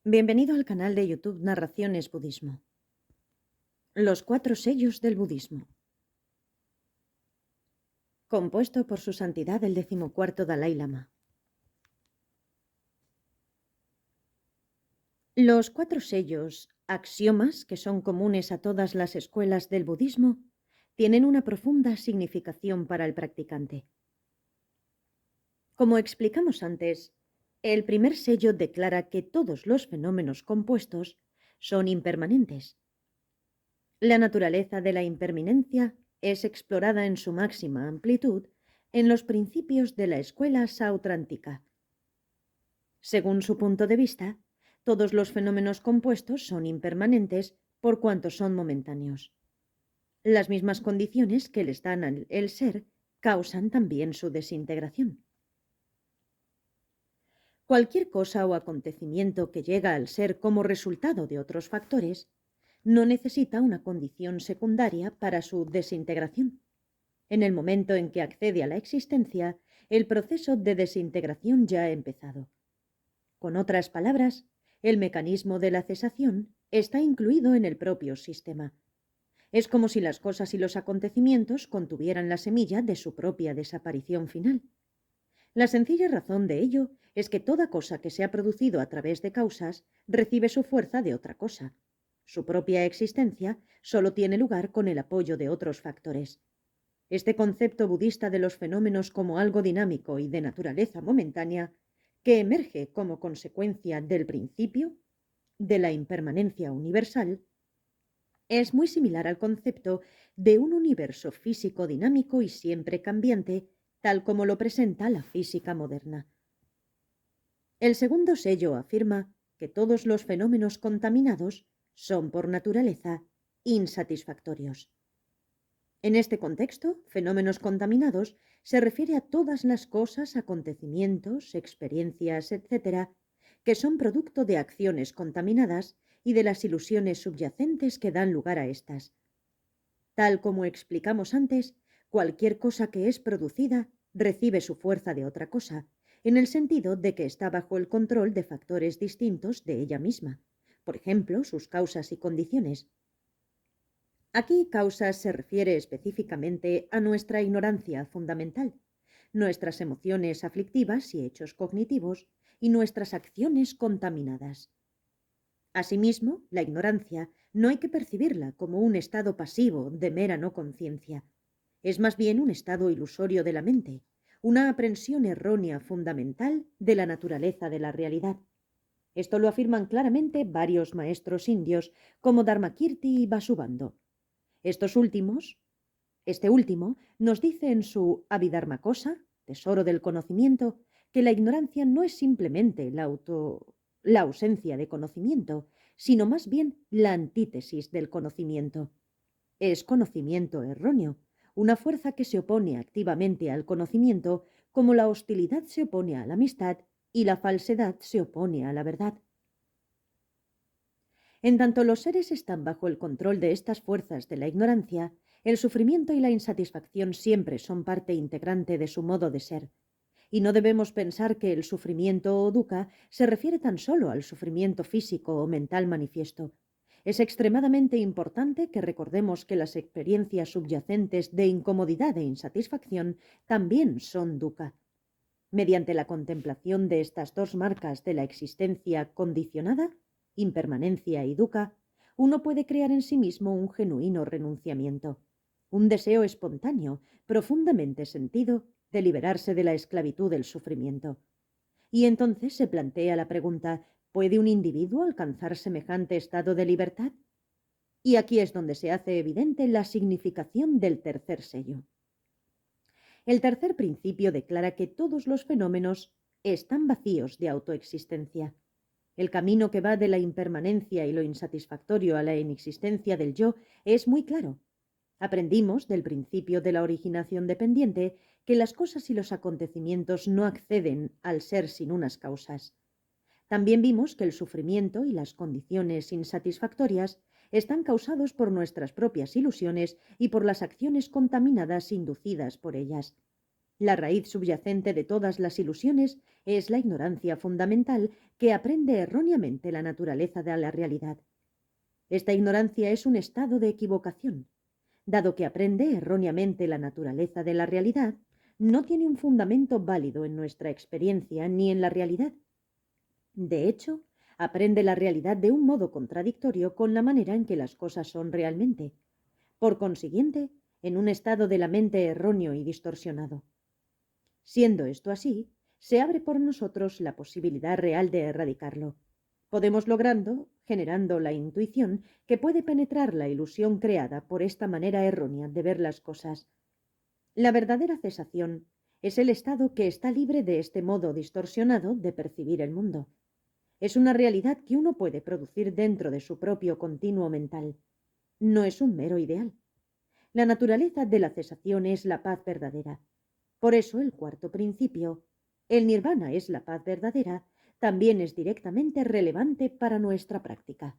Bienvenido al canal de YouTube Narraciones Budismo. Los 4 sellos del budismo. Compuesto por su santidad el 14º Dalai Lama. Los 4 sellos, axiomas que son comunes a todas las escuelas del budismo, tienen una profunda significación para el practicante. Como explicamos antes, el primer sello declara que todos los fenómenos compuestos son impermanentes. La naturaleza de la impermanencia es explorada en su máxima amplitud en los principios de la escuela sautrantika. Según su punto de vista, todos los fenómenos compuestos son impermanentes por cuanto son momentáneos. Las mismas condiciones que les dan el ser causan también su desintegración. Cualquier cosa o acontecimiento que llega al ser como resultado de otros factores no necesita una condición secundaria para su desintegración. En el momento en que accede a la existencia, el proceso de desintegración ya ha empezado. Con otras palabras, el mecanismo de la cesación está incluido en el propio sistema. Es como si las cosas y los acontecimientos contuvieran la semilla de su propia desaparición final. La sencilla razón de ello es que toda cosa que se ha producido a través de causas recibe su fuerza de otra cosa. Su propia existencia solo tiene lugar con el apoyo de otros factores. Este concepto budista de los fenómenos como algo dinámico y de naturaleza momentánea, que emerge como consecuencia del principio de la impermanencia universal, es muy similar al concepto de un universo físico dinámico y siempre cambiante, tal como lo presenta la física moderna. El segundo sello afirma que todos los fenómenos contaminados son por naturaleza insatisfactorios. En este contexto, fenómenos contaminados se refiere a todas las cosas, acontecimientos, experiencias, etc., que son producto de acciones contaminadas y de las ilusiones subyacentes que dan lugar a estas. Tal como explicamos antes, cualquier cosa que es producida recibe su fuerza de otra cosa, en el sentido de que está bajo el control de factores distintos de ella misma, por ejemplo, sus causas y condiciones. Aquí causas se refiere específicamente a nuestra ignorancia fundamental, nuestras emociones aflictivas y hechos cognitivos, y nuestras acciones contaminadas. Asimismo, la ignorancia no hay que percibirla como un estado pasivo de mera no conciencia. Es más bien un estado ilusorio de la mente, una aprensión errónea fundamental de la naturaleza de la realidad. Esto lo afirman claramente varios maestros indios como Dharmakirti y Vasubandhu. Este último nos dice en su Abhidharmakosa, Tesoro del Conocimiento, que la ignorancia no es simplemente la ausencia de conocimiento, sino más bien la antítesis del conocimiento. Es conocimiento erróneo, una fuerza que se opone activamente al conocimiento, como la hostilidad se opone a la amistad y la falsedad se opone a la verdad. En tanto los seres están bajo el control de estas fuerzas de la ignorancia, el sufrimiento y la insatisfacción siempre son parte integrante de su modo de ser. Y no debemos pensar que el sufrimiento o dukkha se refiere tan solo al sufrimiento físico o mental manifiesto. Es extremadamente importante que recordemos que las experiencias subyacentes de incomodidad e insatisfacción también son dukkha. Mediante la contemplación de estas dos marcas de la existencia condicionada, impermanencia y dukkha, uno puede crear en sí mismo un genuino renunciamiento, un deseo espontáneo, profundamente sentido, de liberarse de la esclavitud del sufrimiento. Y entonces se plantea la pregunta: ¿puede un individuo alcanzar semejante estado de libertad? Y aquí es donde se hace evidente la significación del tercer sello. El tercer principio declara que todos los fenómenos están vacíos de autoexistencia. El camino que va de la impermanencia y lo insatisfactorio a la inexistencia del yo es muy claro. Aprendimos del principio de la originación dependiente que las cosas y los acontecimientos no acceden al ser sin unas causas. También vimos que el sufrimiento y las condiciones insatisfactorias están causados por nuestras propias ilusiones y por las acciones contaminadas inducidas por ellas. La raíz subyacente de todas las ilusiones es la ignorancia fundamental que aprende erróneamente la naturaleza de la realidad. Esta ignorancia es un estado de equivocación. Dado que aprende erróneamente la naturaleza de la realidad, no tiene un fundamento válido en nuestra experiencia ni en la realidad. De hecho, aprende la realidad de un modo contradictorio con la manera en que las cosas son realmente. Por consiguiente, en un estado de la mente erróneo y distorsionado. Siendo esto así, se abre por nosotros la posibilidad real de erradicarlo. Podemos logrando, generando la intuición que puede penetrar la ilusión creada por esta manera errónea de ver las cosas. La verdadera cesación es el estado que está libre de este modo distorsionado de percibir el mundo. Es una realidad que uno puede producir dentro de su propio continuo mental. No es un mero ideal. La naturaleza de la cesación es la paz verdadera. Por eso el cuarto principio, el nirvana es la paz verdadera, también es directamente relevante para nuestra práctica.